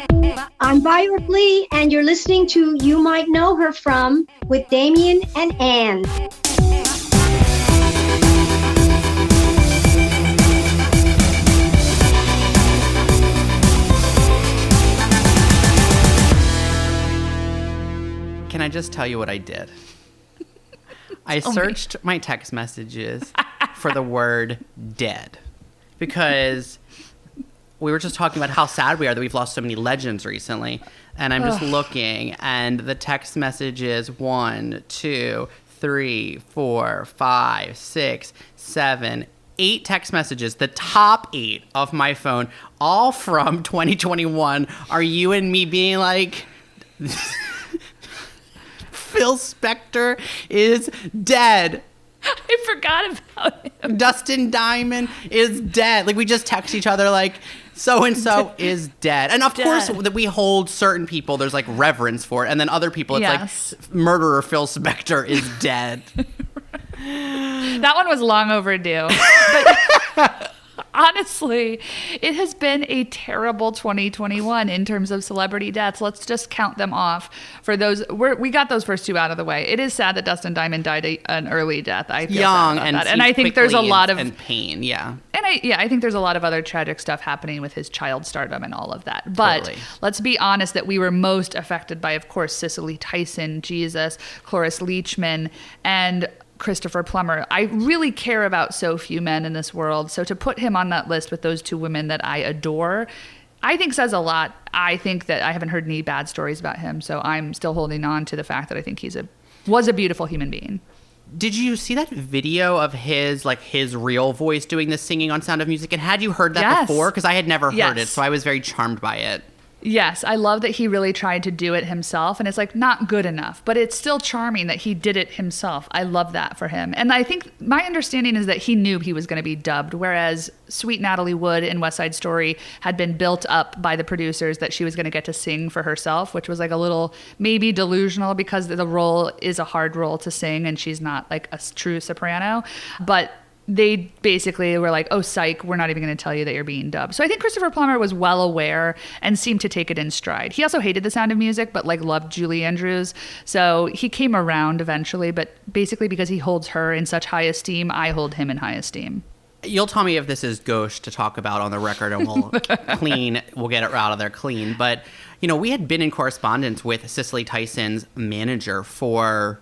I'm BAAYORK Lee, and you're listening to You Might Know Her From with Damien and Ann. Can I just tell you what I did? I searched my text messages for the word dead because we were just talking about how sad we are that we've lost so many legends recently. And I'm just looking, and the text messages 1, 2, 3, 4, 5, 6, 7, 8 text messages. The top 8 of my phone, all from 2021, are you and me being like... Phil Spector is dead. I forgot about him. Dustin Diamond is dead. Like, we just text each other like, so-and-so is dead. And of course, that we hold certain people, there's like reverence for it. And then other people, it's like, murderer Phil Spector is dead. That one was long overdue. But honestly, it has been a terrible 2021 in terms of celebrity deaths. Let's just count them off. For those, we got those first 2 out of the way. It is sad that Dustin Diamond died an early death. I feel young and that. And I think there's a lot of pain. Yeah, and I think there's a lot of other tragic stuff happening with his child stardom and all of that. But let's be honest that we were most affected by, of course, Cicely Tyson, Jesus, Cloris Leachman, and Christopher Plummer. I really care about so few men in this world. So to put him on that list with those 2 women that I adore, I think says a lot. I think that I haven't heard any bad stories about him. So I'm still holding on to the fact that I think was a beautiful human being. Did you see that video of his real voice doing the singing on Sound of Music? And had you heard that before? Because I had never heard it. So I was very charmed by it. Yes, I love that he really tried to do it himself, and it's like not good enough, but it's still charming that he did it himself. I love that for him. And I think my understanding is that he knew he was going to be dubbed, whereas sweet Natalie Wood in West Side Story had been built up by the producers that she was going to get to sing for herself, which was like a little maybe delusional because the role is a hard role to sing and she's not like a true soprano. But they basically were like, oh, psych, we're not even going to tell you that you're being dubbed. So I think Christopher Plummer was well aware and seemed to take it in stride. He also hated The Sound of Music, but like loved Julie Andrews. So he came around eventually, but basically because he holds her in such high esteem, I hold him in high esteem. You'll tell me if this is gauche to talk about on the record, and we'll we'll get it out of there clean. But, we had been in correspondence with Cicely Tyson's manager for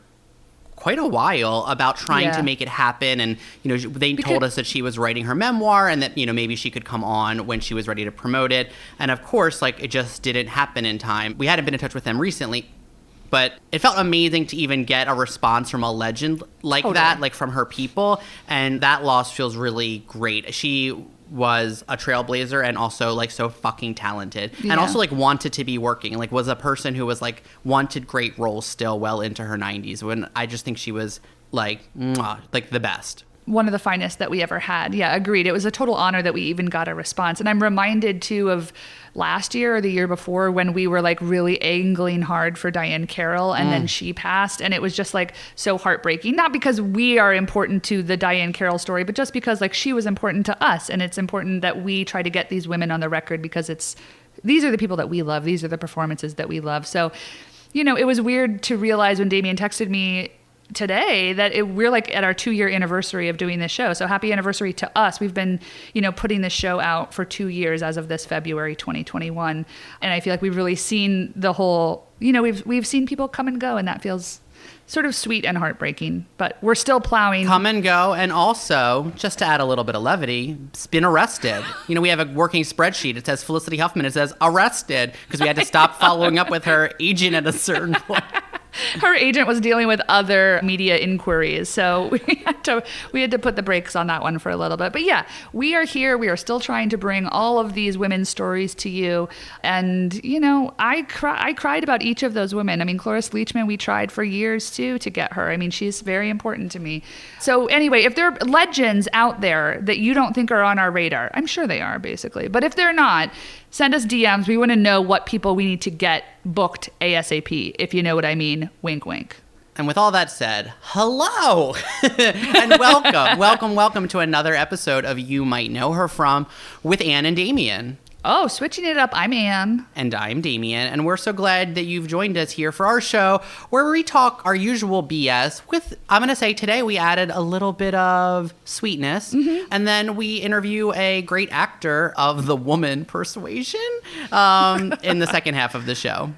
quite a while about trying to make it happen. And, they told us that she was writing her memoir and that, maybe she could come on when she was ready to promote it. And of course, it just didn't happen in time. We hadn't been in touch with them recently, but it felt amazing to even get a response from a legend like that, from her people. And that loss feels really great. She was a trailblazer and also so fucking talented and also wanted to be working, was a person who was wanted great roles still well into her 90s, when I just think she was the best. One of the finest that we ever had. Yeah, agreed. It was a total honor that we even got a response. And I'm reminded too of last year or the year before when we were really angling hard for Diahann Caroll and then she passed, and it was just so heartbreaking. Not because we are important to the Diahann Caroll story, but just because she was important to us, and it's important that we try to get these women on the record because these are the people that we love. These are the performances that we love. So, it was weird to realize when Damien texted me today that we're at our 2-year anniversary of doing this show. So happy anniversary to us. We've been, putting this show out for 2 years as of this February 2021. And I feel like we've really seen the whole, we've seen people come and go, and that feels sort of sweet and heartbreaking, but we're still plowing. Come and go. And also, just to add a little bit of levity, been arrested. We have a working spreadsheet. It says Felicity Huffman. It says arrested because we had to stop following up with her agent at a certain point. Her agent was dealing with other media inquiries, so we had to put the brakes on that one for a little bit. But yeah, we are here. We are still trying to bring all of these women's stories to you. And, I cried about each of those women. I mean, Cloris Leachman, we tried for years, too, to get her. I mean, she's very important to me. So anyway, if there are legends out there that you don't think are on our radar, I'm sure they are, basically. But if they're not, send us DMs. We want to know what people we need to get booked ASAP, if you know what I mean. Wink, wink. And with all that said, hello and welcome to another episode of You Might Know Her From with Ann and Damien. Oh, switching it up. I'm Anne. And I'm Damien, and we're so glad that you've joined us here for our show where we talk our usual BS with, I'm going to say today we added a little bit of sweetness, and then we interview a great actor of the woman persuasion in the second half of the show.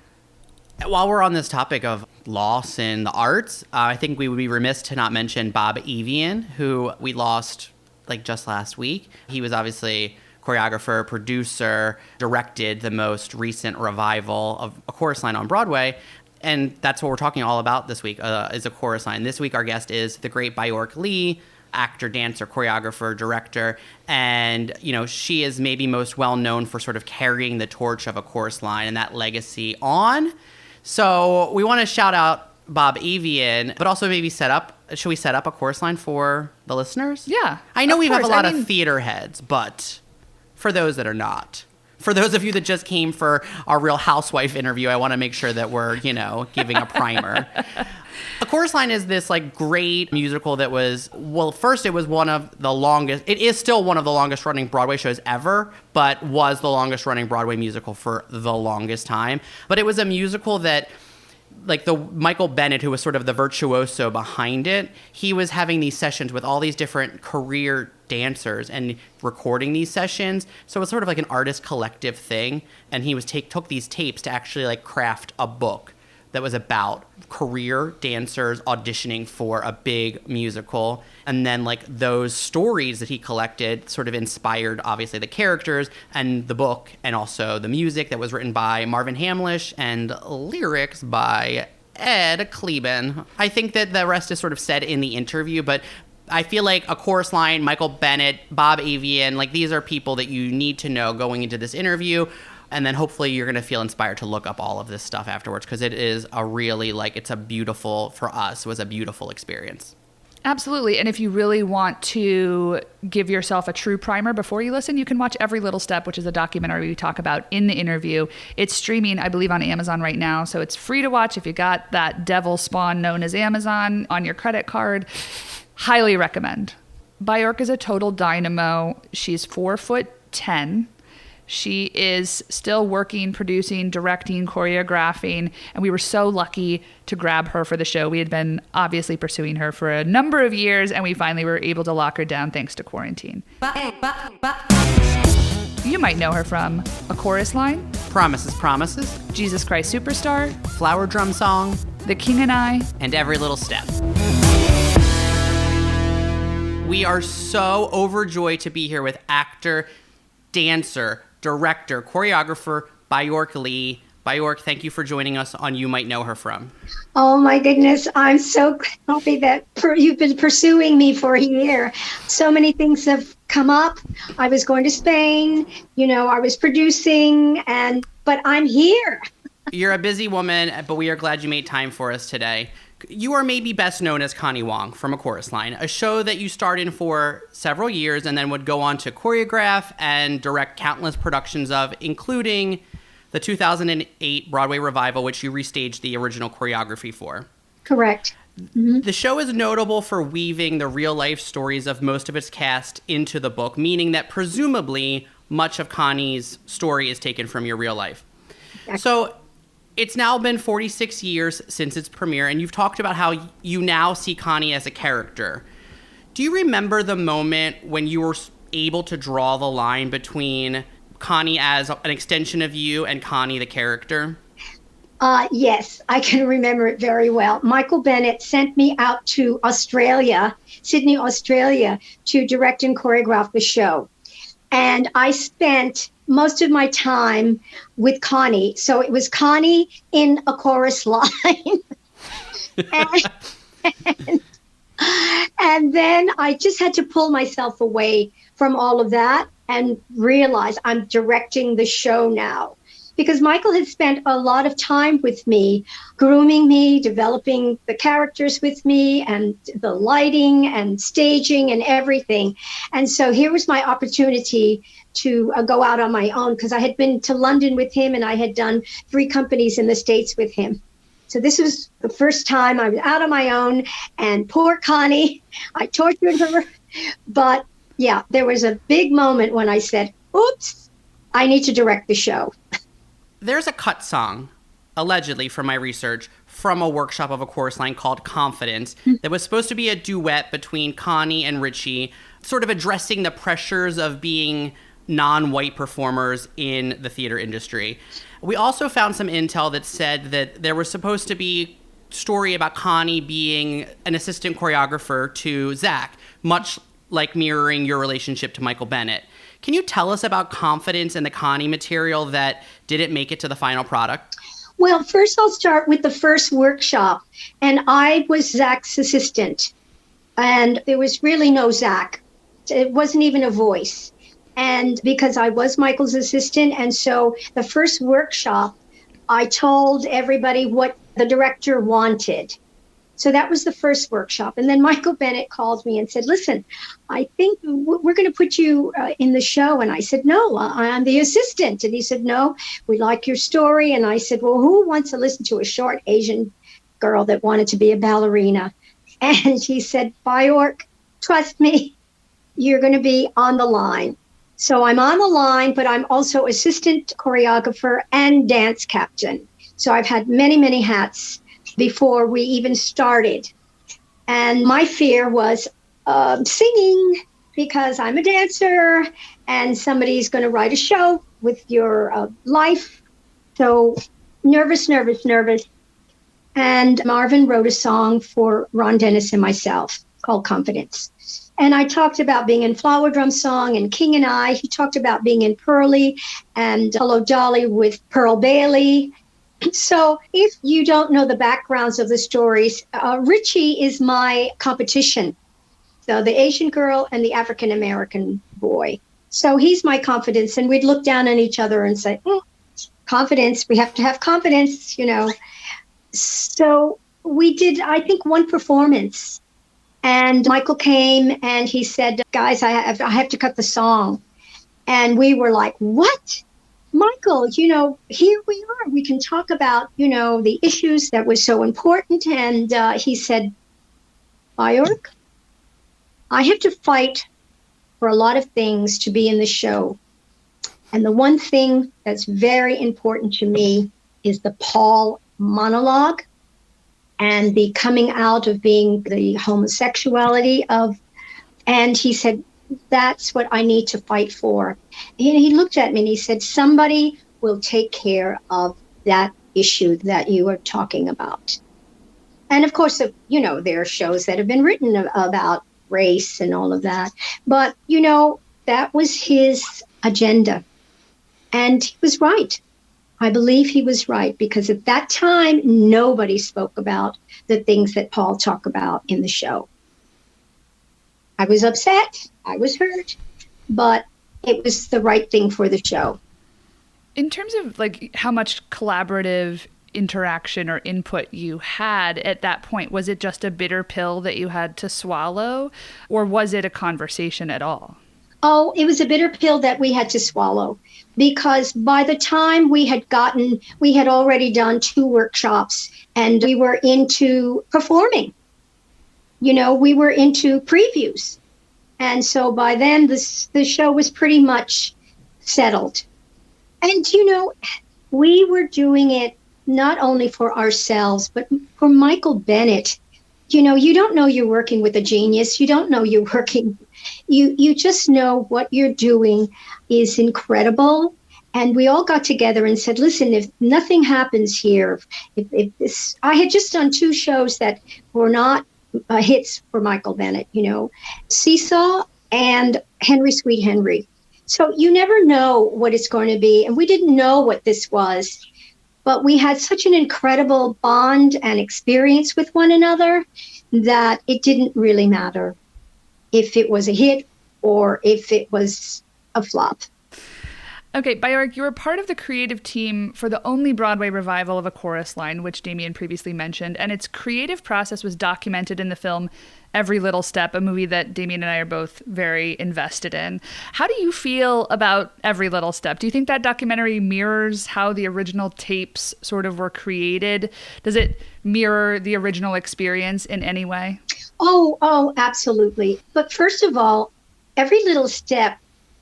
While we're on this topic of loss in the arts, I think we would be remiss to not mention Bob Avian, who we lost like just last week. He was obviously choreographer, producer, directed the most recent revival of A Chorus Line on Broadway. And that's what we're talking all about this week, is A Chorus Line. This week, our guest is the great BAAYORK Lee, actor, dancer, choreographer, director. And, you know, she is maybe most well known for sort of carrying the torch of A Chorus Line and that legacy on. So we want to shout out Bob Avian, but also maybe should we set up A Chorus Line for the listeners? Yeah. I know we have a lot of theater heads, but for those that are not, for those of you that just came for our Real Housewife interview, I want to make sure that we're, giving a primer. A Chorus Line is this like great musical that was, well, first it was it is still one of the longest running Broadway shows ever, but was the longest running Broadway musical for the longest time. But it was a musical that, like the Michael Bennett, who was sort of the virtuoso behind it, he was having these sessions with all these different career dancers and recording these sessions. So it was sort of like an artist collective thing. And he was took these tapes to actually like craft a book that was about career dancers auditioning for a big musical. And then like those stories that he collected sort of inspired obviously the characters and the book, and also the music that was written by Marvin Hamlish and lyrics by Ed Kleben. I think that the rest is sort of said in the interview, but I feel like A Chorus Line, Michael Bennett, Bob Avian, like these are people that you need to know going into this interview. And then hopefully you're going to feel inspired to look up all of this stuff afterwards, because it is a really, for us, was a beautiful experience. Absolutely. And if you really want to give yourself a true primer before you listen, you can watch Every Little Step, which is a documentary we talk about in the interview. It's streaming, I believe, on Amazon right now. So it's free to watch if you got that devil spawn known as Amazon on your credit card. Highly recommend. BAAYORK is a total dynamo. She's 4'10". She is still working, producing, directing, choreographing, and we were so lucky to grab her for the show. We had been obviously pursuing her for a number of years, and we finally were able to lock her down thanks to quarantine. You might know her from A Chorus Line, Promises, Promises, Jesus Christ Superstar, Flower Drum Song, The King and I, and Every Little Step. We are so overjoyed to be here with actor, dancer, director, choreographer, BAAYORK Lee. BAAYORK, thank you for joining us on You Might Know Her From. Oh my goodness, I'm so happy that you've been pursuing me for a year. So many things have come up. I was going to Spain, I was producing, but I'm here. You're a busy woman, but we are glad you made time for us today. You are maybe best known as Connie Wong from A Chorus Line, a show that you starred in for several years and then would go on to choreograph and direct countless productions of, including the 2008 Broadway revival, which you restaged the original choreography for. Correct. Mm-hmm. The show is notable for weaving the real-life stories of most of its cast into the book, meaning that presumably much of Connie's story is taken from your real life. Exactly. So it's now been 46 years since its premiere, and you've talked about how you now see Connie as a character. Do you remember the moment when you were able to draw the line between Connie as an extension of you and Connie the character? Yes, I can remember it very well. Michael Bennett sent me out to Sydney, Australia, to direct and choreograph the show. And I spent most of my time with Connie. So it was Connie in A Chorus Line. and then I just had to pull myself away from all of that and realize I'm directing the show now. Because Michael had spent a lot of time with me, grooming me, developing the characters with me, and the lighting and staging and everything. And so here was my opportunity to go out on my own, because I had been to London with him and I had done 3 companies in the States with him. So this was the first time I was out on my own, and poor Connie, I tortured her. But yeah, there was a big moment when I said, oops, I need to direct the show. There's a cut song, allegedly from my research, from a workshop of a chorus line called Confidence that was supposed to be a duet between Connie and Richie, sort of addressing the pressures of being non-white performers in the theater industry. We also found some intel that said that there was supposed to be story about Connie being an assistant choreographer to Zach, much like mirroring your relationship to Michael Bennett. Can you tell us about Confidence and the Connie material that didn't make it to the final product? Well, first I'll start with the first workshop, and I was Zach's assistant, and there was really no Zach. It wasn't even a voice. And because I was Michael's assistant, and so the first workshop, I told everybody what the director wanted. So that was the first workshop. And then Michael Bennett called me and said, listen, I think we're going to put you in the show. And I said, no, I'm the assistant. And he said, no, we like your story. And I said, well, who wants to listen to a short Asian girl that wanted to be a ballerina? And he said, Baayork, trust me, you're going to be on the line. So I'm on the line, but I'm also assistant choreographer and dance captain. So I've had many, many hats before we even started. And my fear was singing, because I'm a dancer and somebody's going to write a show with your life. So nervous. And Marvin wrote a song for Ron Dennis and myself called Confidence. And I talked about being in Flower Drum Song and King and I. He talked about being in Pearly and Hello Dolly with Pearl Bailey. So if you don't know the backgrounds of the stories, Richie is my competition. So the Asian girl and the African-American boy. So he's my confidence. And we'd look down on each other and say, confidence, we have to have confidence, you know. So we did, I think, one performance. And Michael came and he said, guys, I have to cut the song. And we were like, what? Michael, you know, here we are. We can talk about, you know, the issues that was so important. And he said, Baayork, I have to fight for a lot of things to be in the show. And the one thing that's very important to me is the Paul monologue and the coming out of being the homosexuality of, and he said, that's what I need to fight for. And he looked at me and he said, somebody will take care of that issue that you are talking about. And of course, you know, there are shows that have been written about race and all of that. But, you know, that was his agenda. And he was right. I believe he was right, because at that time, nobody spoke about the things that Paul talked about in the show. I was upset. I was hurt, but it was the right thing for the show. In terms of like how much collaborative interaction or input you had at that point, was it just a bitter pill that you had to swallow, or was it a conversation at all? Oh, it was a bitter pill that we had to swallow, because by the time we had already done 2 workshops and we were into performing. You know, we were into previews. And so by then the show was pretty much settled. And, you know, we were doing it not only for ourselves, but for Michael Bennett. You know, you don't know you're working with a genius. You don't know you're working. You just know what you're doing is incredible. And we all got together and said, listen, if nothing happens here, if this, I had just done 2 shows that were not hits for Michael Bennett, you know, Seesaw and Henry Sweet Henry. So you never know what it's going to be. And we didn't know what this was, but we had such an incredible bond and experience with one another that it didn't really matter if it was a hit or if it was a flop. Okay, Baayork, you were part of the creative team for the only Broadway revival of A Chorus Line, which Damien previously mentioned, and its creative process was documented in the film Every Little Step, a movie that Damien and I are both very invested in. How do you feel about Every Little Step? Do you think that documentary mirrors how the original tapes sort of were created? Does it mirror the original experience in any way? Oh, absolutely. But first of all, Every Little Step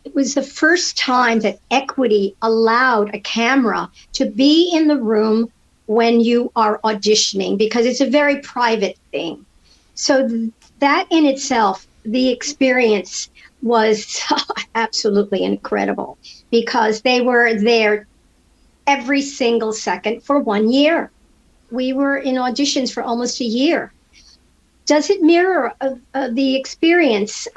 It was the first time that Equity allowed a camera to be in the room when you are auditioning, because it's a very private thing. So that in itself, the experience was absolutely incredible, because they were there every single second for 1 year. We were in auditions for almost a year. Does it mirror the experience?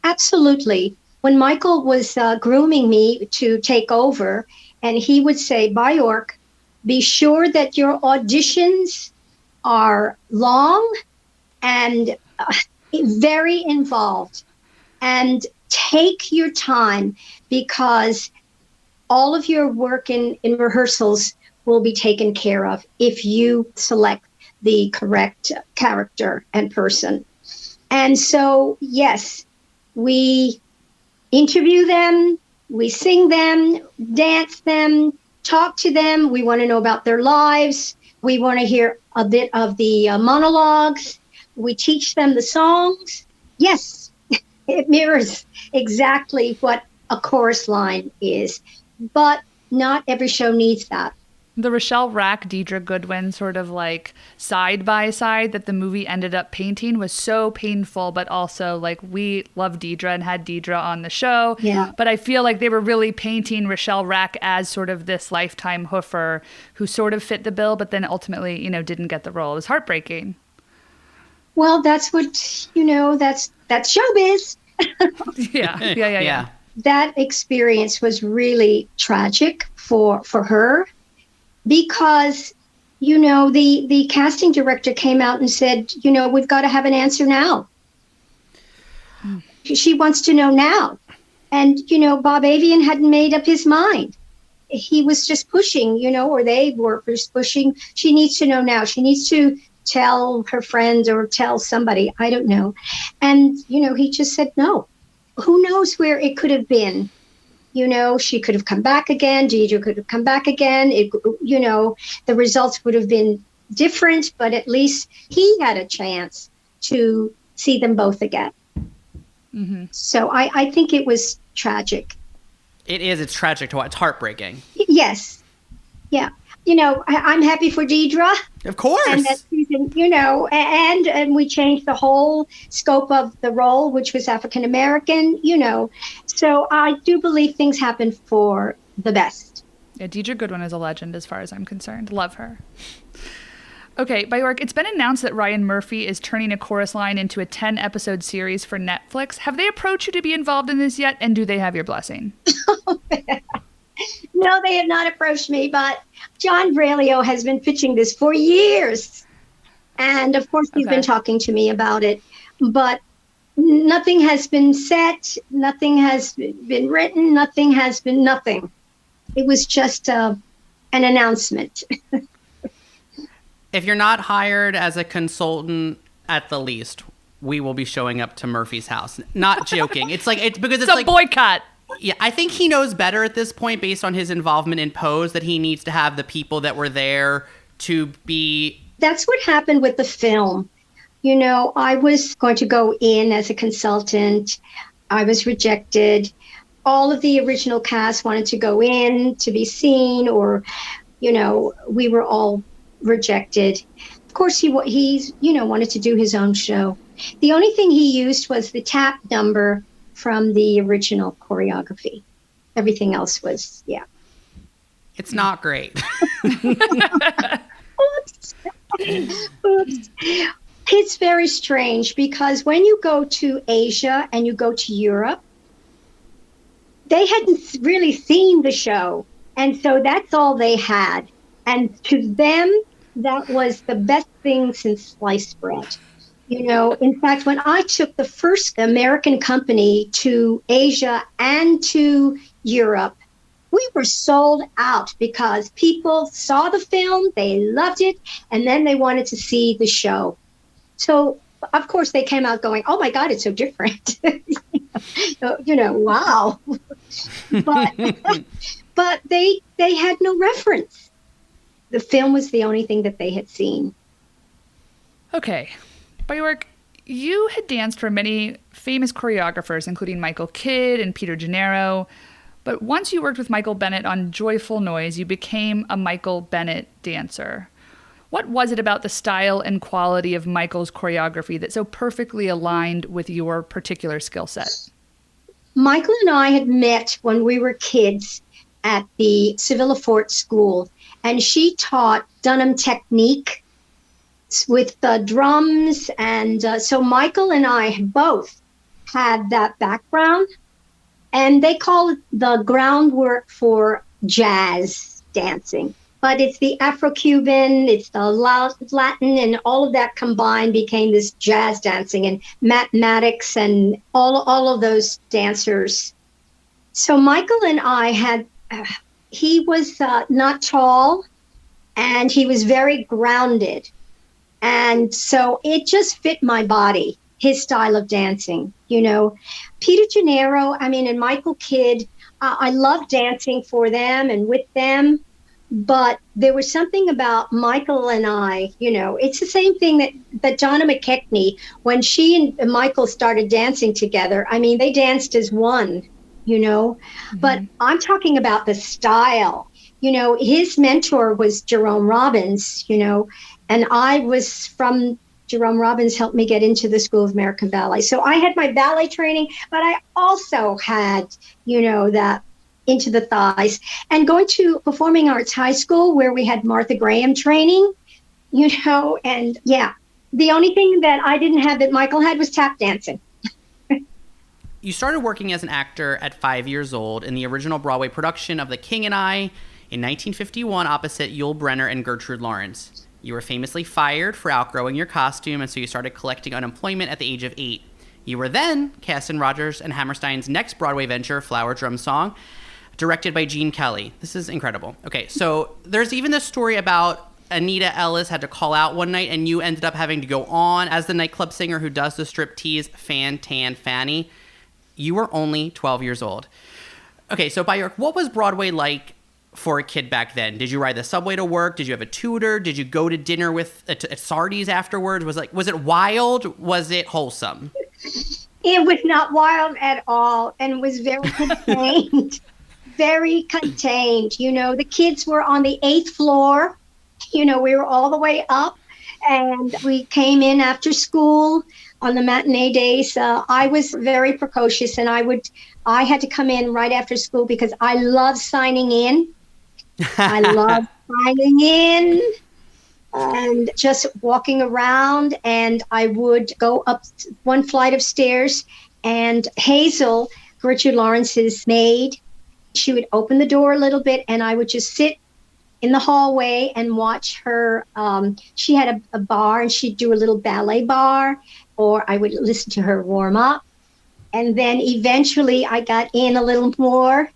Absolutely. When Michael was grooming me to take over, and he would say, Baayork, be sure that your auditions are long and very involved, and take your time, because all of your work in rehearsals will be taken care of if you select the correct character and person. And so, yes, we interview them, we sing them, dance them, talk to them. We want to know about their lives. We want to hear a bit of the monologues. We teach them the songs. Yes, it mirrors exactly what a chorus line is, but not every show needs that. The Rochelle Rack, Deidre Goodwin sort of like side by side that the movie ended up painting was so painful, but also like we love Deidre and had Deidre on the show. Yeah. But I feel like they were really painting Rochelle Rack as sort of this lifetime hoofer who sort of fit the bill, but then ultimately, you know, didn't get the role. It was heartbreaking. Well, that's what, you know, that's showbiz. Yeah. That experience was really tragic for her, because, you know, the casting director came out and said, you know, we've got to have an answer now. She wants to know now. And, you know, Bob Avian hadn't made up his mind. He was just pushing, you know, or they were just pushing. She needs to know now. She needs to tell her friends or tell somebody. I don't know. And, you know, he just said no. Who knows where it could have been? You know, she could have come back again. Deidre could have come back again. It, you know, the results would have been different, but at least he had a chance to see them both again. Mm-hmm. So I think it was tragic. It is. It's tragic to watch. It's heartbreaking. Yes. Yeah. You know, I'm happy for Deidre. Of course. And that season, you know, and we changed the whole scope of the role, which was African American, you know. So I do believe things happen for the best. Yeah, Deidre Goodwin is a legend as far as I'm concerned. Love her. Okay, Baayork, it's been announced that Ryan Murphy is turning a chorus line into a 10-episode series for Netflix. Have they approached you to be involved in this yet, and do they have your blessing? No, they have not approached me, but John Braylio has been pitching this for years. And of course, he's been talking to me about it, but nothing has been set, nothing has been written, nothing has been nothing. It was just an announcement. If you're not hired as a consultant at the least, we will be showing up to Murphy's house. Not joking. It's like, it's because it's a like boycott. Yeah, I think he knows better at this point based on his involvement in Pose that he needs to have the people that were there to be. That's what happened with the film. You know, I was going to go in as a consultant. I was rejected. All of the original cast wanted to go in to be seen, or, you know, we were all rejected. Of course, he's, you know, wanted to do his own show. The only thing he used was the tap number from the original choreography. Everything else was, yeah. It's not great. Oops. Oops. It's very strange because when you go to Asia and you go to Europe, they hadn't really seen the show. And so that's all they had. And to them, that was the best thing since sliced bread. You know, in fact, when I took the first American company to Asia and to Europe, we were sold out because people saw the film, they loved it, and then they wanted to see the show. So, of course, they came out going, oh, my God, it's so different. You know, wow. But they had no reference. The film was the only thing that they had seen. Okay. Baayork, You had danced for many famous choreographers, including Michael Kidd and Peter Gennaro. But once you worked with Michael Bennett on Joyful Noise, you became a Michael Bennett dancer. What was it about the style and quality of Michael's choreography that so perfectly aligned with your particular skill set? Michael and I had met when we were kids at the Sevilla Fort School, and she taught Dunham technique with the drums. And so Michael and I both had that background, and they call it the groundwork for jazz dancing. But it's the Afro-Cuban, it's the Latin, and all of that combined became this jazz dancing, and mathematics and all of those dancers. So Michael and I had, he was not tall, and he was very grounded. And so it just fit my body, his style of dancing, you know. Peter Gennaro, and Michael Kidd, I love dancing for them and with them. But there was something about Michael and I, you know, it's the same thing that Donna McKechnie, when she and Michael started dancing together, they danced as one, you know. Mm-hmm. But I'm talking about the style. You know, his mentor was Jerome Robbins, you know, and I was from Jerome Robbins helped me get into the School of American Ballet. So I had my ballet training, but I also had, you know, that into the thighs, and going to Performing Arts High School where we had Martha Graham training, you know, and yeah, the only thing that I didn't have that Michael had was tap dancing. You started working as an actor at 5 years old in the original Broadway production of The King and I in 1951 opposite Yul Brynner and Gertrude Lawrence. You were famously fired for outgrowing your costume, and so you started collecting unemployment at the age of 8. You were then cast in Rodgers and Hammerstein's next Broadway venture, Flower Drum Song, directed by Gene Kelly. This is incredible. Okay, so there's even this story about Anita Ellis had to call out one night, and you ended up having to go on as the nightclub singer who does the striptease Fan Tan Fanny. You were only 12 years old. Okay, so Baayork, what was Broadway like for a kid back then? Did you ride the subway to work? Did you have a tutor? Did you go to dinner with at Sardi's afterwards? Was it wild? Was it wholesome? It was not wild at all, and was very contained. Very contained. You know, the kids were on the 8th floor. You know, we were all the way up, and we came in after school on the matinee days. I was very precocious, and I had to come in right after school because I love signing in. I love signing in and just walking around, and I would go up one flight of stairs, and Hazel, Gertrude Lawrence's maid, she would open the door a little bit, and I would just sit in the hallway and watch her. She had a bar, and she'd do a little ballet bar, or I would listen to her warm up. And then eventually I got in a little more,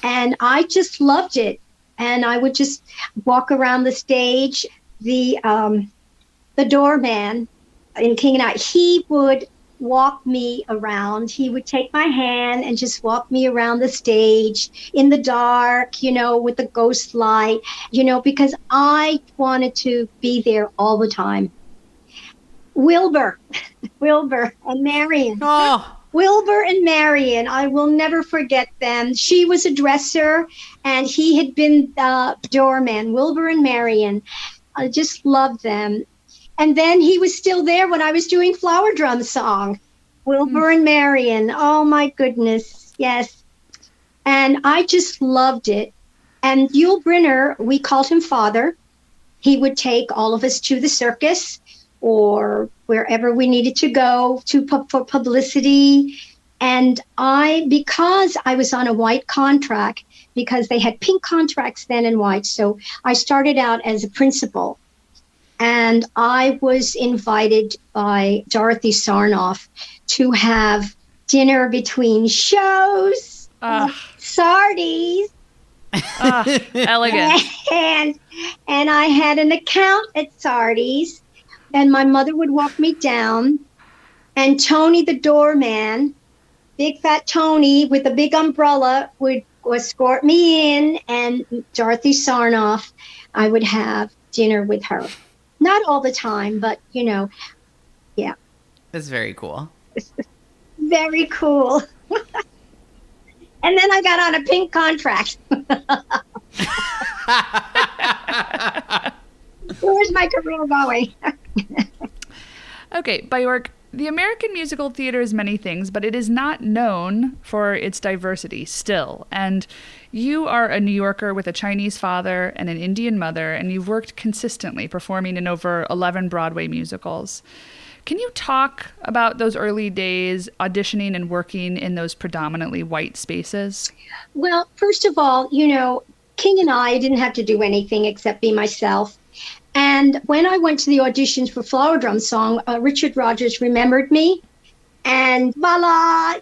and I just loved it. And I would just walk around the stage. The doorman in King and I, he would walk me around. He would take my hand and just walk me around the stage in the dark, you know, with the ghost light, you know, because I wanted to be there all the time. Wilbur and Marion. Oh. Wilbur and Marion, I will never forget them. She was a dresser, and he had been the doorman. Wilbur and Marion, I just loved them. And then he was still there when I was doing Flower Drum Song. Wilbur and Marion, oh my goodness, yes. And I just loved it. And Yul Brynner, we called him Father. He would take all of us to the circus or wherever we needed to go for publicity. And because I was on a white contract, because they had pink contracts then and white, so I started out as a principal. And I was invited by Dorothy Sarnoff to have dinner between shows, Sardi's. Elegant. And I had an account at Sardi's, and my mother would walk me down, and Tony the doorman, big fat Tony with a big umbrella, would escort me in, and Dorothy Sarnoff, I would have dinner with her. Not all the time, but, you know, yeah. It's very cool. Very cool. And then I got on a pink contract. Where's my career going? Okay, Baayork, the American musical theater is many things, but it is not known for its diversity still. And you are a New Yorker with a Chinese father and an Indian mother, and you've worked consistently performing in over 11 Broadway musicals. Can you talk about those early days auditioning and working in those predominantly white spaces? Well, first of all, King and I didn't have to do anything except be myself. And when I went to the auditions for Flower Drum Song, Richard Rodgers remembered me. And voila,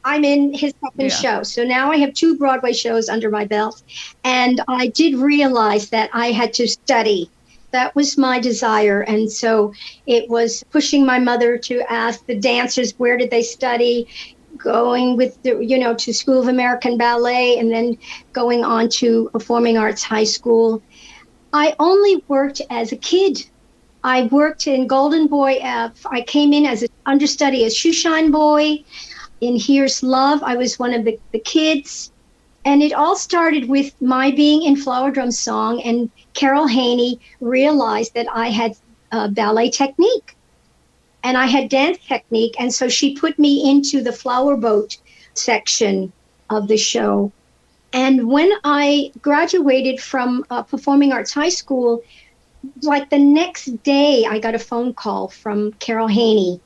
I'm in his second show. So now I have 2 Broadway shows under my belt. And I did realize that I had to study. That was my desire. And so it was pushing my mother to ask the dancers, where did they study? Going with, to School of American Ballet and then going on to Performing Arts High School. I only worked as a kid. I worked in Golden Boy. I came in as an understudy as Shoeshine Boy. In Here's Love, I was one of the kids. And it all started with my being in Flower Drum Song, and Carol Haney realized that I had ballet technique and I had dance technique. And so she put me into the flower boat section of the show. And when I graduated from Performing Arts High School, like the next day, I got a phone call from Carol Haney.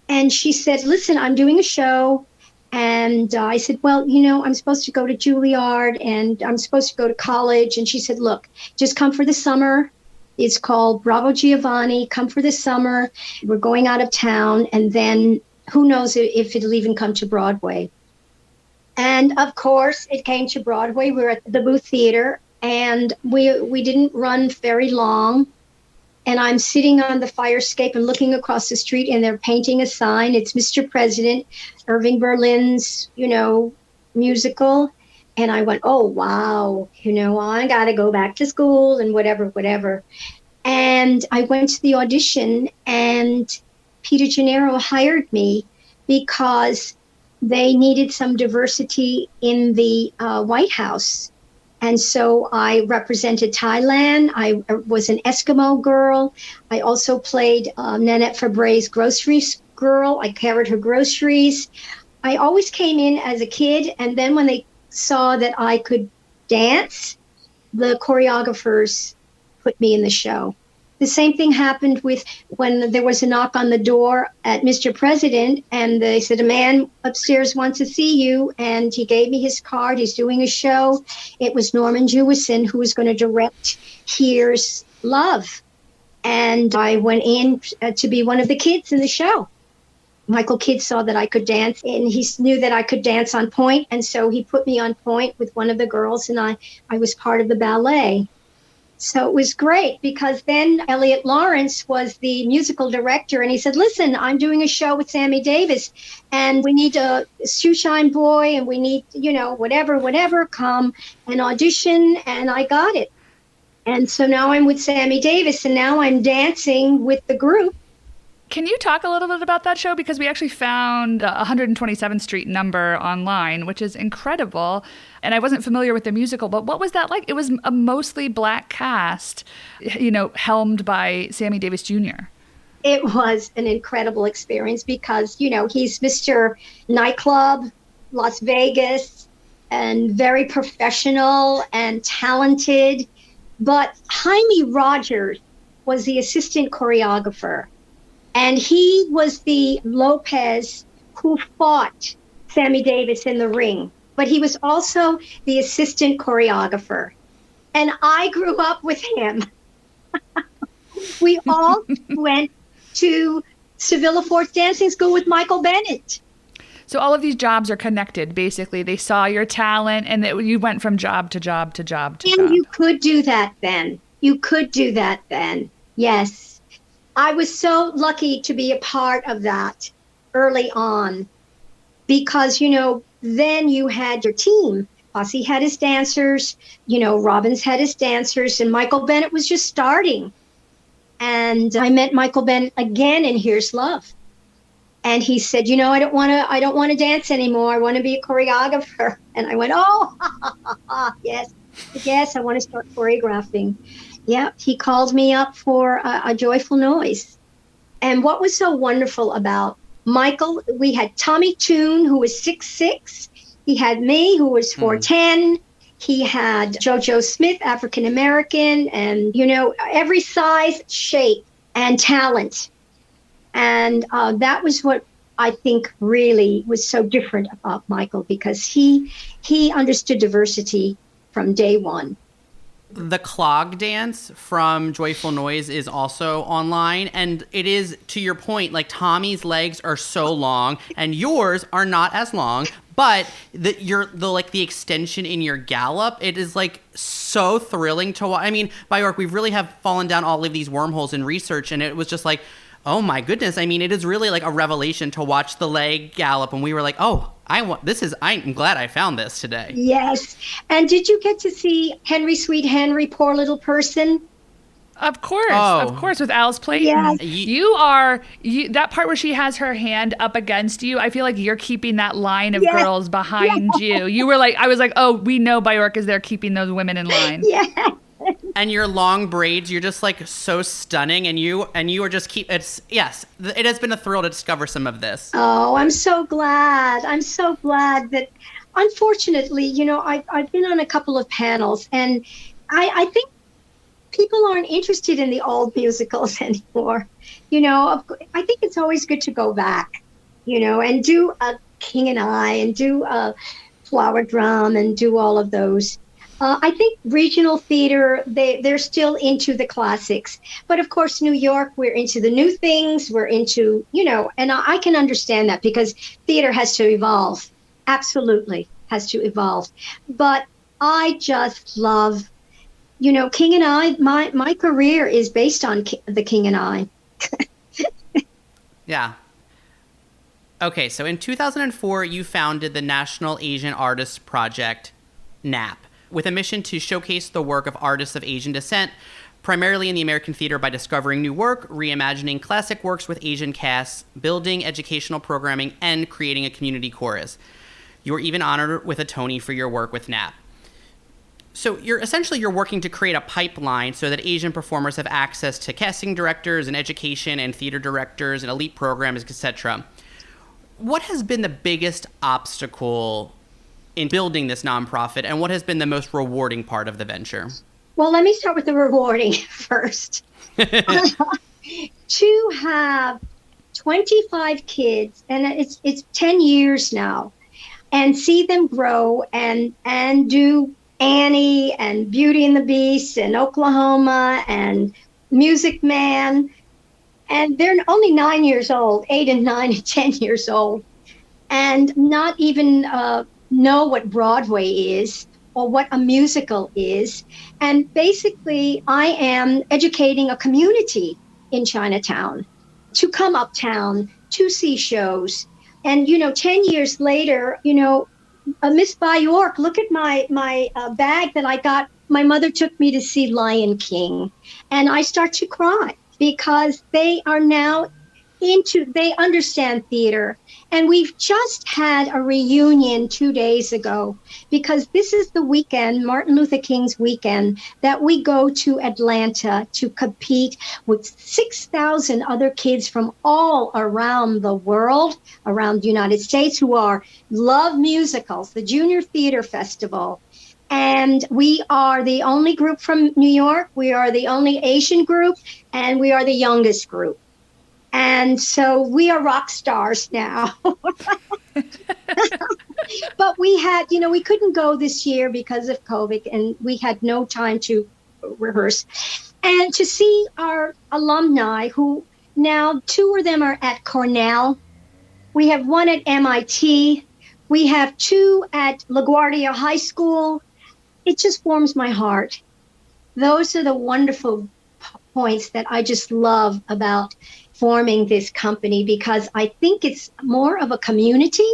And she said, listen, I'm doing a show. And I said, well, I'm supposed to go to Juilliard and I'm supposed to go to college. And she said, look, just come for the summer. It's called Bravo Giovanni. Come for the summer. We're going out of town. And then who knows if it'll even come to Broadway. And of course, it came to Broadway. We were at the Booth Theater and we didn't run very long. And I'm sitting on the fire escape and looking across the street and they're painting a sign. It's Mr. President, Irving Berlin's, musical. And I went, oh, wow, I got to go back to school and whatever. And I went to the audition and Peter Gennaro hired me because they needed some diversity in the White House. And so I represented Thailand. I was an Eskimo girl. I also played Nanette Fabre's groceries girl. I carried her groceries. I always came in as a kid. And then when they saw that I could dance, the choreographers put me in the show. The same thing happened with when there was a knock on the door at Mr. President, and they said, a man upstairs wants to see you, and he gave me his card. He's doing a show. It was Norman Jewison who was going to direct Here's Love. And I went in to be one of the kids in the show. Michael Kidd saw that I could dance, and he knew that I could dance on point, and so he put me on point with one of the girls, and I was part of the ballet. So it was great because then Elliot Lawrence was the musical director and he said, listen, I'm doing a show with Sammy Davis and we need a shoeshine boy and we need, whatever, come and audition. And I got it. And so now I'm with Sammy Davis and now I'm dancing with the group. Can you talk a little bit about that show? Because we actually found a 127th Street number online, which is incredible. And I wasn't familiar with the musical, but what was that like? It was a mostly Black cast, helmed by Sammy Davis Jr. It was an incredible experience because, he's Mr. Nightclub, Las Vegas, and very professional and talented. But Jaime Rogers was the assistant choreographer. And he was the Lopez who fought Sammy Davis in the ring. But he was also the assistant choreographer. And I grew up with him. We all went to Sevilla Fort Dancing School with Michael Bennett. So all of these jobs are connected, basically. They saw your talent and you went from job to job to job to job. And you could do that then. Yes. I was so lucky to be a part of that early on because, then you had your team. Fosse had his dancers, Robbins had his dancers, and Michael Bennett was just starting. And I met Michael Bennett again in Here's Love. And he said, I don't want to dance anymore. I want to be a choreographer. And I went, oh, yes, I want to start choreographing. Yeah, he called me up for a joyful noise. And what was so wonderful about Michael, we had Tommy Toon, who was 6'6". He had me, who was 4'10". He had JoJo Smith, African American, and, every size, shape, and talent. And that was what I think really was so different about Michael, because he understood diversity from day one. The Clog Dance from Joyful Noise is also online, and it is, to your point, like Tommy's legs are so long and yours are not as long, but the extension in your gallop, it is like so thrilling to watch. I mean, Baayork, we really have fallen down all of these wormholes in research, and it was just like, oh my goodness. I mean, it is really like a revelation to watch the leg gallop. And we were like, oh, I'm glad I found this today. Yes. And did you get to see Henry, Sweet Henry, Poor Little Person? Of course, with Alice Playten. Yes. That part where she has her hand up against you, I feel like you're keeping that line of girls behind you. You were like, I was like, oh, we know Baayork is there keeping those women in line. Yeah. And your long braids, you're just like so stunning, and you are just it has been a thrill to discover some of this. Oh, I'm so glad. I'm so glad that, unfortunately, I've been on a couple of panels, and I think people aren't interested in the old musicals anymore. I think it's always good to go back, and do a King and I, and do a Flower Drum, and do all of those. I think regional theater, they're still into the classics. But of course, New York, we're into the new things. We're into, and I can understand that, because theater has to evolve. Absolutely has to evolve. But I just love, King and I, my career is based on the King and I. Yeah. Okay, so in 2004, you founded the National Asian Artists Project, NAP, with a mission to showcase the work of artists of Asian descent, primarily in the American theater, by discovering new work, reimagining classic works with Asian casts, building educational programming, and creating a community chorus. You were even honored with a Tony for your work with NAP. So you're working to create a pipeline so that Asian performers have access to casting directors and education and theater directors and elite programs, etc. What has been the biggest obstacle in building this nonprofit, and what has been the most rewarding part of the venture? Well, let me start with the rewarding first. To have 25 kids, and it's 10 years now, and see them grow and do Annie and Beauty and the Beast and Oklahoma and Music Man, and they're only 9 years old, 8 and 9 and 10 years old, and not even know what Broadway is or what a musical is. And basically, I am educating a community in Chinatown to come uptown to see shows. And 10 years later, Miss Baayork, look at my bag that I got. My mother took me to see Lion King, and I start to cry, because they are now they understand theater. And we've just had a reunion 2 days ago, because this is the weekend, Martin Luther King's weekend, that we go to Atlanta to compete with 6,000 other kids from all around the world, around the United States, who love musicals, the Junior Theater Festival. And we are the only group from New York. We are the only Asian group, and we are the youngest group. And so we are rock stars now. But we had, we couldn't go this year because of COVID, and we had no time to rehearse. And to see our alumni, who now 2 of them are at Cornell. We have 1 at MIT. We have 2 at LaGuardia High School. It just warms my heart. Those are the wonderful points that I just love about forming this company, because I think it's more of a community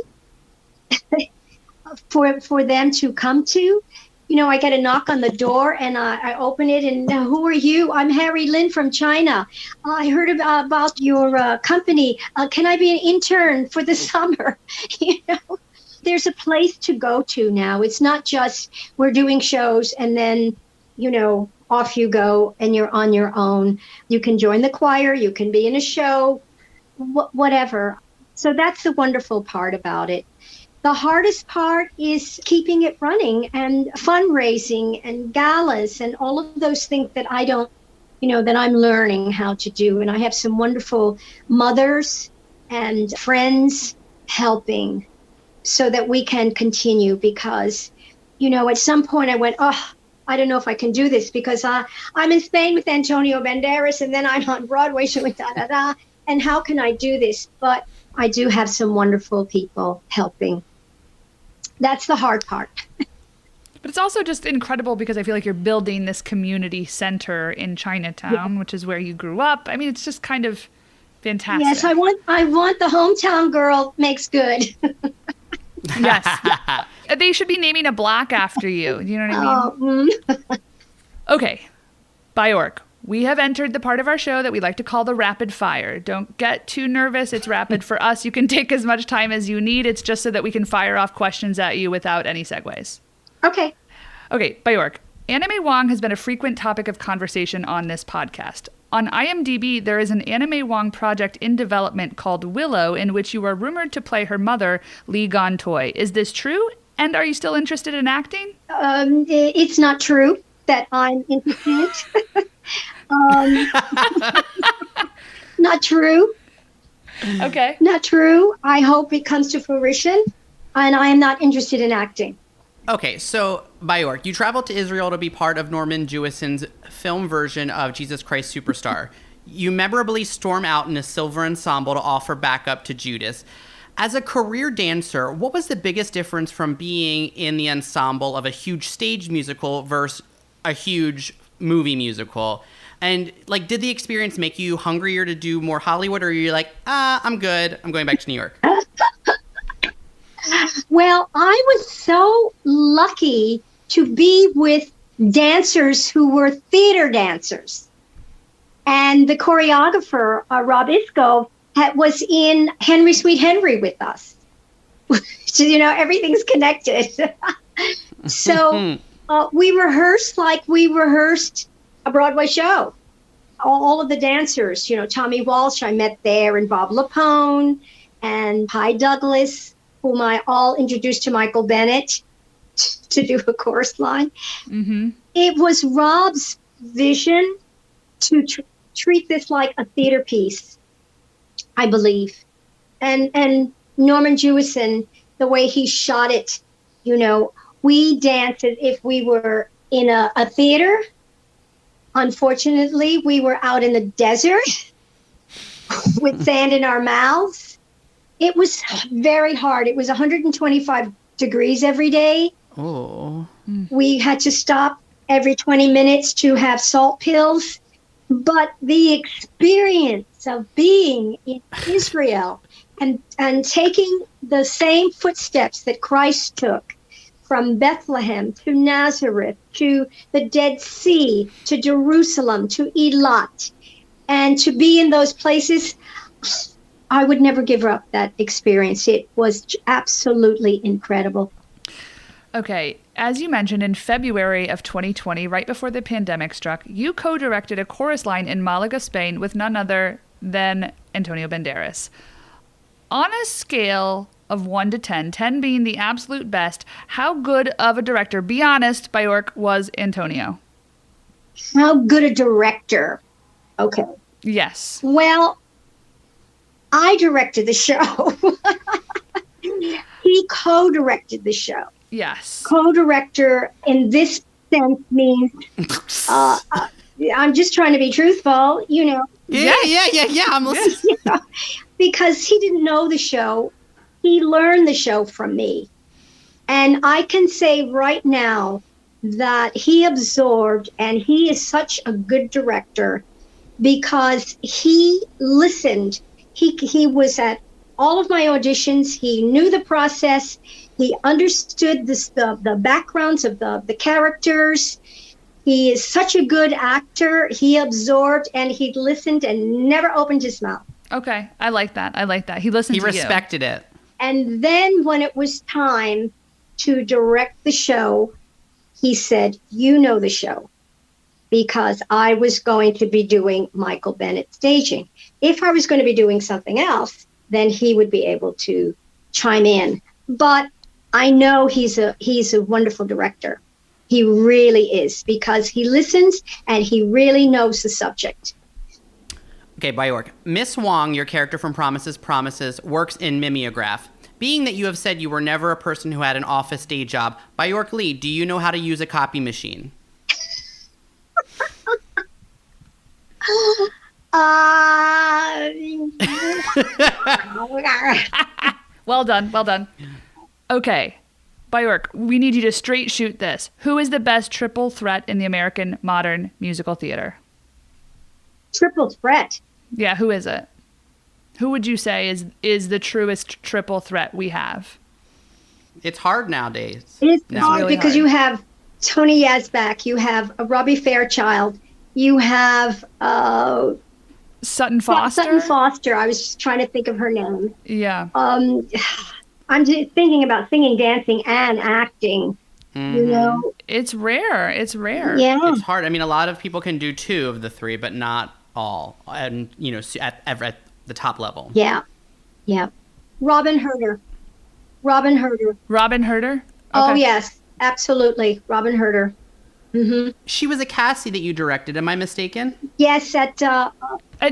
for them to come to. I get a knock on the door and I open it and who are you? I'm Harry Lin from China. I heard about your company. Can I be an intern for the summer? There's a place to go to now. It's not just we're doing shows and then, off you go and you're on your own. You can join the choir. You can be in a show, whatever. So that's the wonderful part about it. The hardest part is keeping it running and fundraising and galas and all of those things that I don't, that I'm learning how to do. And I have some wonderful mothers and friends helping so that we can continue because, at some point I went, I don't know if I can do this because I'm in Spain with Antonio Banderas and then I'm on Broadway showing da-da-da. And how can I do this? But I do have some wonderful people helping. That's the hard part. But it's also just incredible because I feel like you're building this community center in Chinatown, which is where you grew up. I mean, it's just kind of fantastic. Yes, I want the hometown girl makes good. Yes. They should be naming a block after you. You know what I mean? Okay. Baayork. We have entered the part of our show that we like to call the rapid fire. Don't get too nervous. It's rapid for us. You can take as much time as you need. It's just so that we can fire off questions at you without any segues. Okay. Okay, Baayork. Anime Wong has been a frequent topic of conversation on this podcast. On IMDb, there is an Anime Wong project in development called Willow, in which you are rumored to play her mother, Lee Gontoy. Is this true? And are you still interested in acting? It's not true that I'm interested. Not true. Okay. Not true. I hope it comes to fruition. And I am not interested in acting. Okay, so Baayork, you traveled to Israel to be part of Norman Jewison's film version of Jesus Christ Superstar. You memorably storm out in a silver ensemble to offer backup to Judas. As a career dancer, what was the biggest difference from being in the ensemble of a huge stage musical versus a huge movie musical? And did the experience make you hungrier to do more Hollywood, or are you like, I'm good, I'm going back to New York? Well, I was so lucky to be with dancers who were theater dancers. And the choreographer, Rob Isco, was in Henry Sweet Henry with us. So, everything's connected. So we rehearsed like we rehearsed a Broadway show. All of the dancers, Tommy Walsh, I met there, and Bob Lapone, and Pi Douglas, whom I all introduced to Michael Bennett to do a chorus line. Mm-hmm. It was Rob's vision to treat this like a theater piece, I believe. And Norman Jewison, the way he shot it, we danced as if we were in a theater. Unfortunately, we were out in the desert with sand in our mouths. It was very hard. It was 125 degrees every day. Oh. We had to stop every 20 minutes to have salt pills. But the experience of being in Israel and taking the same footsteps that Christ took from Bethlehem to Nazareth to the Dead Sea to Jerusalem to Eilat, and to be in those places, I would never give up that experience. It was absolutely incredible. Okay, as you mentioned, in February of 2020, right before the pandemic struck, you co-directed a chorus line in Malaga, Spain with none other than Antonio Banderas. On a scale of 1 to 10, 10 being the absolute best, how good of a director, be honest, Baayork, was Antonio? How good a director? Okay. Yes. Well, I directed the show. He co-directed the show. Yes. Co-director in this sense means, I'm just trying to be truthful, Yeah, I'm listening. Because he didn't know the show. He learned the show from me. And I can say right now that he absorbed, and he is such a good director because he listened. He was at all of my auditions. He knew the process. He understood the backgrounds of the characters. He is such a good actor. He absorbed and he listened and never opened his mouth. Okay. I like that. He listened to you. He respected it. And then when it was time to direct the show, he said, you know the show, because I was going to be doing Michael Bennett staging. If I was going to be doing something else, then he would be able to chime in. But I know he's a wonderful director. He really is, because he listens and he really knows the subject. Okay, Baayork. Miss Wong, your character from Promises, works in mimeograph. Being that you have said you were never a person who had an office day job, Baayork Lee, do you know how to use a copy machine? Well done. Okay, Baayork, we need you to straight shoot this. Who is the best triple threat in the American modern musical theater? Triple threat? Yeah, who is it? Who would you say is the truest triple threat we have? It's hard nowadays. It's hard really because hard. You have Tony Yazbek, you have Robbie Fairchild, you have Sutton Foster. Sutton Foster. I was just trying to think of her name. Yeah. I'm just thinking about singing, dancing, and acting. Mm-hmm. You know, it's rare. Yeah, It's hard. I mean, a lot of people can do 2 of the 3, but not all. And you know, at the top level. Yeah. Robin Herder. Robin Herder. Okay. Oh yes, absolutely, Robin Herder. Mm-hmm. She was a Cassie that you directed. Am I mistaken? Yes, at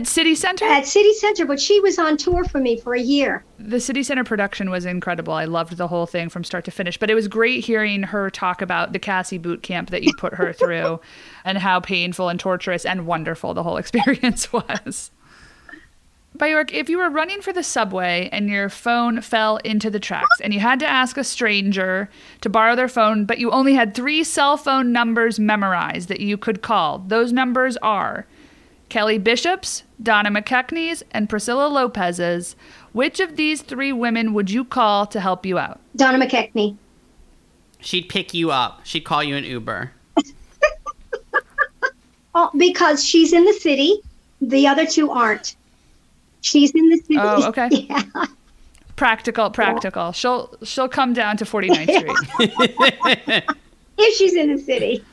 City Center. At City Center, but she was on tour for me for a year. The City Center production was incredible. I loved the whole thing from start to finish. But it was great hearing her talk about the Cassie boot camp that you put her through, and how painful and torturous and wonderful the whole experience was. Baayork, if you were running for the subway and your phone fell into the tracks and you had to ask a stranger to borrow their phone, but you only had 3 cell phone numbers memorized that you could call, those numbers are Kelly Bishop's, Donna McKechnie's, and Priscilla Lopez's. Which of these 3 women would you call to help you out? Donna McKechnie. She'd pick you up. She'd call you an Uber. Oh, because she's in the city. The other 2 aren't. She's in the city. Oh, okay. Yeah. Practical. She'll come down to 49th Street. If she's in the city.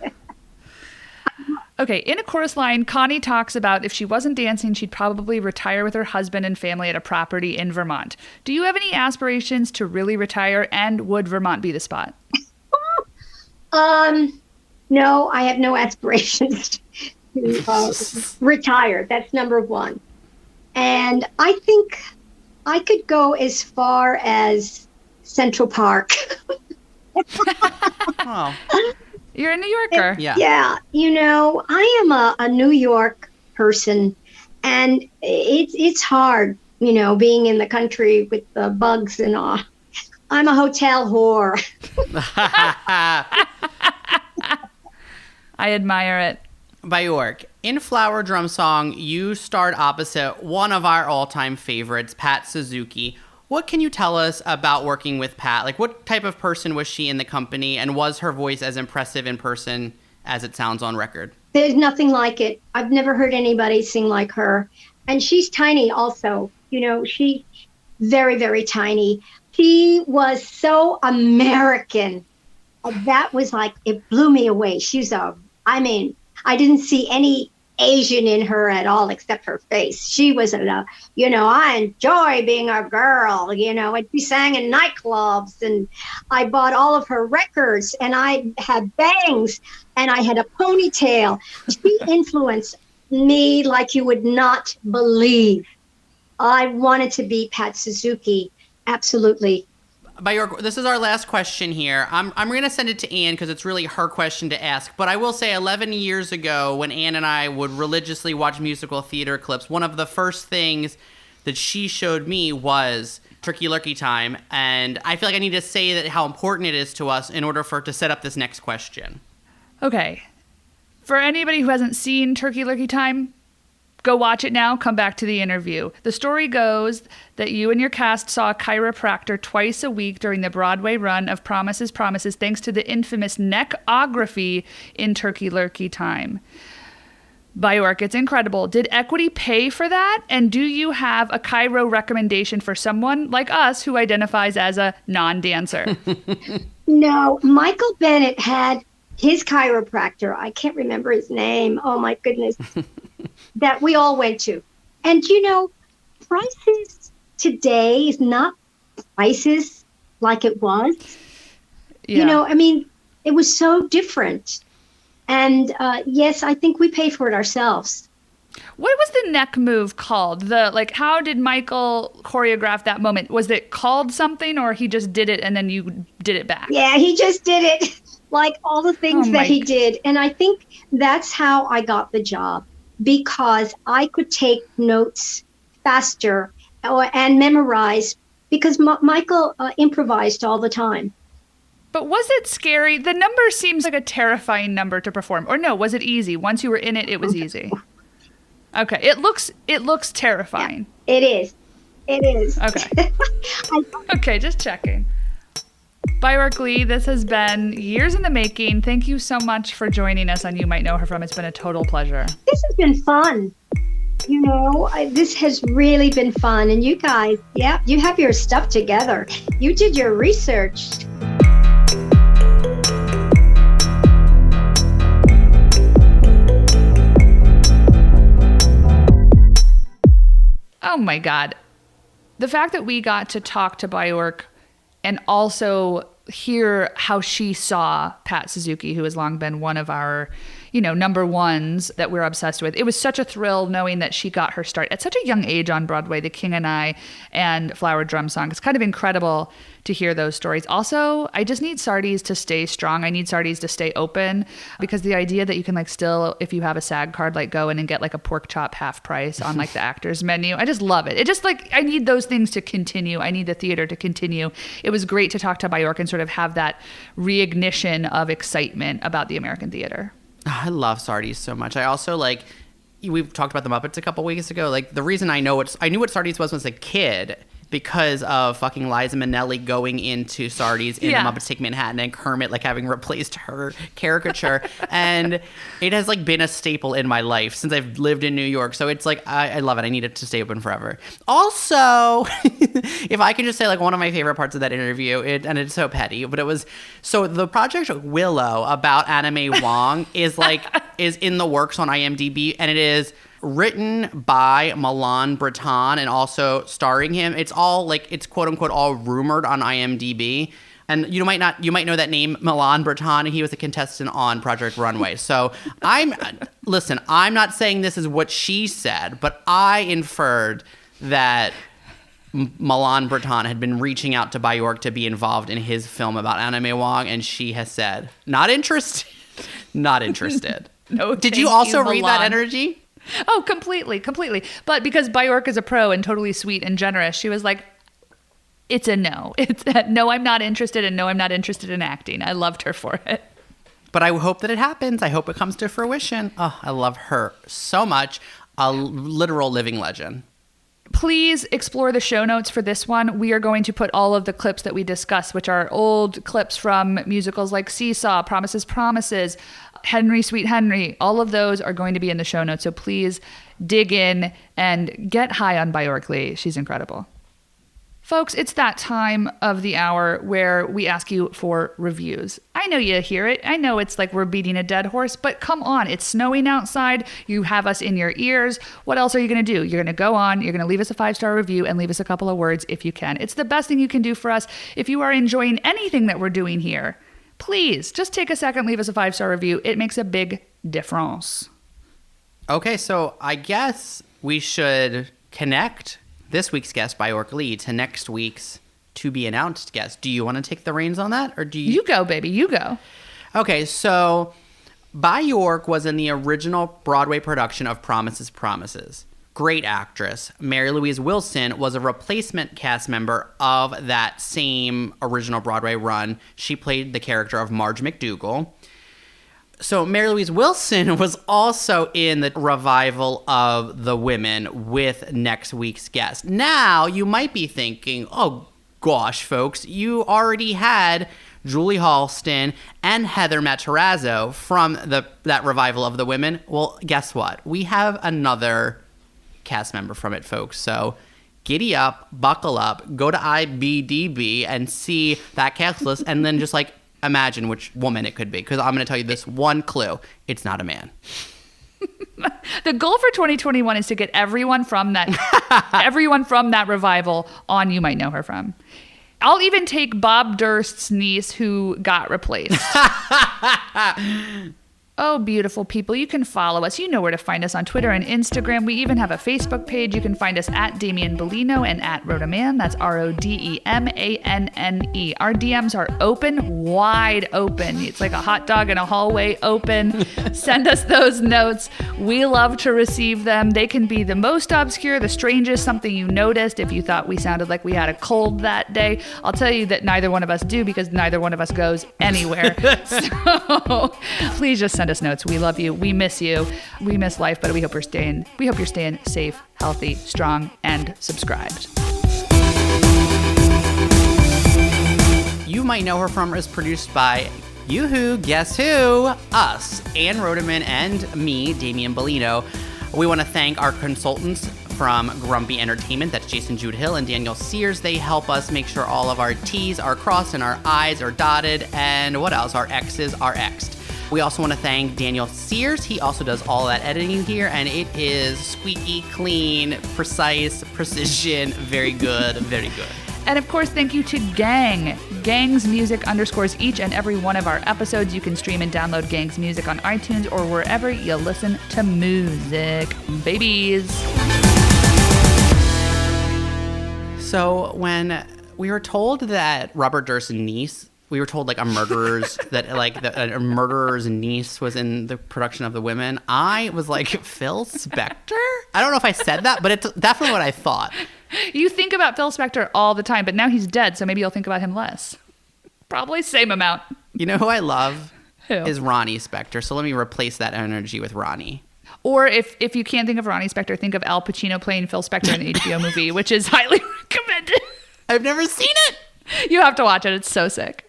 Okay, in a chorus line, Connie talks about if she wasn't dancing, she'd probably retire with her husband and family at a property in Vermont. Do you have any aspirations to really retire, and would Vermont be the spot? No, I have no aspirations to retire. That's number 1. And I think I could go as far as Central Park. Oh. You're a New Yorker. Yeah. Yeah. You know, I am a New York person, and it's hard, you know, being in the country with the bugs and all. I'm a hotel whore. I admire it. Baayork, in Flower Drum Song, you starred opposite one of our all-time favorites, Pat Suzuki. What can you tell us about working with Pat? Like, what type of person was she in the company, and was her voice as impressive in person as it sounds on record? There's nothing like it. I've never heard anybody sing like her. And she's tiny also. You know, she's very, very tiny. She was so American. That was like, it blew me away. I didn't see any Asian in her at all except her face. She was I enjoy being a girl, and she sang in nightclubs, and I bought all of her records, and I had bangs, and I had a ponytail. She influenced me like you would not believe. I wanted to be Pat Suzuki. Absolutely. Baayork, this is our last question here. I'm going to send it to Anne because it's really her question to ask. But I will say 11 years ago, when Anne and I would religiously watch musical theater clips, one of the first things that she showed me was Lurkey Time. And I feel like I need to say that how important it is to us in order to set up this next question. Okay. For anybody who hasn't seen Lurkey Time, Go watch it now, come back to the interview. The story goes that you and your cast saw a chiropractor twice a week during the Broadway run of Promises, Promises, thanks to the infamous neckography in Turkey Lurkey Time. Baayork, it's incredible. Did Equity pay for that? And do you have a chiro recommendation for someone like us who identifies as a non-dancer? No, Michael Bennett had his chiropractor. I can't remember his name. Oh, my goodness. That we all went to. And, prices today is not prices like it was. Yeah. It was so different. And yes, I think we pay for it ourselves. What was the neck move called? How did Michael choreograph that moment? Was it called something, or he just did it and then you did it back? Yeah, he just did it, like all the things that he did. And I think that's how I got the job, because I could take notes faster and memorize, because Michael improvised all the time. But was it scary? The number seems like a terrifying number to perform. Or no, was it easy? Once you were in it, it was easy. Okay, it looks terrifying. Yeah, it is. Okay. Okay, just checking. Baayork Lee, this has been years in the making. Thank you so much for joining us on You Might Know Her From. It's been a total pleasure. This has been fun. This has really been fun. And you guys, you have your stuff together. You did your research. Oh my God. The fact that we got to talk to Baayork and also hear how she saw Pat Suzuki, who has long been one of our, number ones that we're obsessed with. It was such a thrill knowing that she got her start at such a young age on Broadway, The King and I and Flower Drum Song. It's kind of incredible to hear those stories. Also, I just need Sardi's to stay strong. I need Sardi's to stay open, because the idea that you can still, if you have a SAG card, go in and get a pork chop half price on the actor's menu. I just love it. It just I need those things to continue. I need the theater to continue. It was great to talk to Baayork and sort of have that reignition of excitement about the American theater. I love Sardi's so much. I also we've talked about the Muppets a couple weeks ago. The reason I knew what Sardi's was a kid, because of fucking Liza Minnelli going into Sardi's in The Muppets Take Manhattan, and Kermit having replaced her caricature. And it has been a staple in my life since I've lived in New York. So it's I love it. I need it to stay open forever. Also, if I can just say one of my favorite parts of that interview, and it's so petty, but it was, so the project Willow about Anna May Wong is is in the works on IMDb, and it is written by Milan Breton and also starring him. It's all it's quote unquote all rumored on IMDb. And you might know that name, Milan Breton. He was a contestant on Project Runway. So I'm not saying this is what she said, but I inferred that Milan Breton had been reaching out to Baayork to be involved in his film about Anna May Wong, and she has said, not interested. Not interested. No, did you also read that energy? Oh, completely. But because Baayork is a pro and totally sweet and generous, she was it's a no. It's a no, I'm not interested, and no, I'm not interested in acting. I loved her for it. But I hope that it happens. I hope it comes to fruition. Oh, I love her so much. A literal living legend. Please explore the show notes for this one. We are going to put all of the clips that we discussed, which are old clips from musicals like Seesaw, Promises, Promises, Henry, Sweet Henry. All of those are going to be in the show notes. So please dig in and get high on Baayork Lee. She's incredible. Folks, it's that time of the hour where we ask you for reviews. I know you hear it. I know it's we're beating a dead horse, but come on. It's snowing outside. You have us in your ears. What else are you going to do? You're going to go on. You're going to leave us a 5-star review and leave us a couple of words if you can. It's the best thing you can do for us. If you are enjoying anything that we're doing here, please just take a second, leave us a 5-star review. It makes a big difference. Okay, so I guess we should connect this week's guest, Baayork Lee, to next week's to-be-announced guest. Do you want to take the reins on that? Or do you... You go, baby. You go. Okay, so Baayork was in the original Broadway production of Promises, Promises. Great actress. Mary Louise Wilson was a replacement cast member of that same original Broadway run. She played the character of Marge McDougal. So Mary Louise Wilson was also in the revival of The Women with next week's guest. Now, you might be thinking, oh gosh, folks, you already had Julie Halston and Heather Matarazzo from that revival of The Women. Well, guess what? We have another cast member from it, folks. So giddy up, buckle up, go to IBDB and see that cast list, and then just like imagine which woman it could be, because I'm going to tell you this one clue. It's not a man. The goal for 2021 is to get everyone from that revival on You Might Know Her From. I'll even take Bob Durst's niece who got replaced. Oh, beautiful people. You can follow us. You know where to find us on Twitter and Instagram. We even have a Facebook page. You can find us at Damian Bellino and at Rodeman. That's Rodemanne. Our DMs are open, wide open. It's like a hot dog in a hallway open. Send us those notes. We love to receive them. They can be the most obscure, the strangest, something you noticed. If you thought we sounded like we had a cold that day, I'll tell you that neither one of us do, because neither one of us goes anywhere. So please just send us notes. We love you. We miss you. We miss life, but we hope you're staying safe, healthy, strong, and subscribed. You Might Know Her From is produced by Yoo-hoo, guess who? Us, Ann Rodeman and me, Damian Bellino. We want to thank our consultants from Grumpy Entertainment. That's Jason Jude Hill and Daniel Sears. They help us make sure all of our T's are crossed and our I's are dotted, and what else? Our X's are X'd. We also want to thank Daniel Sears. He also does all that editing here, and it is squeaky, clean, precise, precision, very good, very good. And of course, thank you to Gang. Gang's music underscores each and every one of our episodes. You can stream and download Gang's music on iTunes or wherever you listen to music. Babies. So when we were told that Robert Durst's niece, we were told like a murderer's a murderer's niece was in the production of The Women, I was like, Phil Spector? I don't know if I said that, but it's definitely what I thought. You think about Phil Spector all the time, but now he's dead, so maybe you'll think about him less. Probably same amount. You know who I love? Who? Is Ronnie Spector. So let me replace that energy with Ronnie. Or if you can't think of Ronnie Spector, think of Al Pacino playing Phil Spector in an HBO movie, which is highly recommended. I've never seen it. You have to watch it. It's so sick.